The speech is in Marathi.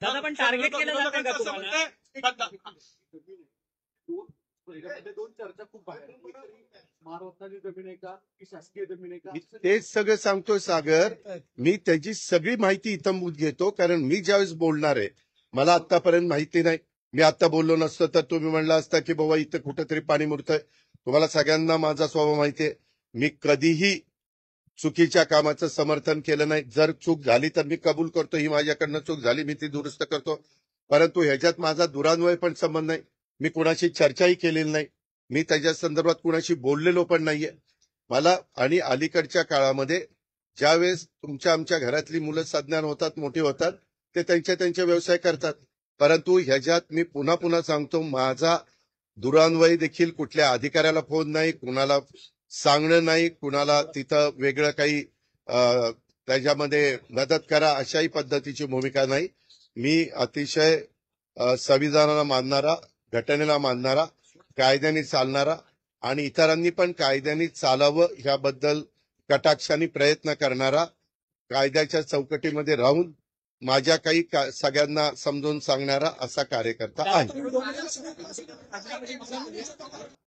दादा पण टार्गेट केलं जातं का तुम्हाला? दोन चर्चा खूप बाहेर महाराष्ट्राची जमीन आहे का की शासकीय जमीन आहे का? तेच सगळं सांगतोय सागर. मी त्याची सगळी माहिती इथं घेतो, कारण मी ज्यावेळेस बोलणार आहे मला आतापर्यंत माहिती नाही. मी आता बोललो नसतं तर तुम्ही म्हणला असता की बाबा इथं कुठेतरी पाणी मुरतंय. तुम्हाला सगळ्यांना माझा स्वभाव माहितीये. मी कधीही चुकीच्या कामाचं समर्थन केलं नाही. जर चूक झाली तर मी कबूल करतो, ही माझ्याकडनं चूक झाली, मी ती दुरुस्त करतो. परंतु ह्याच्यात माझा दुरान्वय पण संबंध नाही. मी कुणाशी चर्चाही केलेली नाही. मी त्याच्या संदर्भात कुणाशी बोललेलो पण नाहीये. मला आणि अलीकडच्या काळामध्ये ज्यावेळेस तुमच्या आमच्या घरातली मुलं सज्ञान होतात, मोठी होतात, ते त्यांचे व्यवसाय करतात. परंतु ह्याच्यात मी पुन्हा पुन्हा सांगतो, माझा दुरान्वय देखील कुठल्या अधिकाऱ्याला फोन नाही, कुणाला सांगणं नाही, कुणाला तिथं वेगळं काही त्याच्यामध्ये मदत करा अशाही पद्धतीची भूमिका नाही. मी अतिशय संविधानाला मानणारा, घटनेला मानणारा, कायद्याने चालणारा आणि इतरांनी पण कायद्याने चालावं ह्याबद्दल कटाक्षाने प्रयत्न करणारा, कायद्याच्या चौकटीमध्ये राहून माझ्या काही सगळ्यांना समजून सांगणारा असा कार्यकर्ता आहे.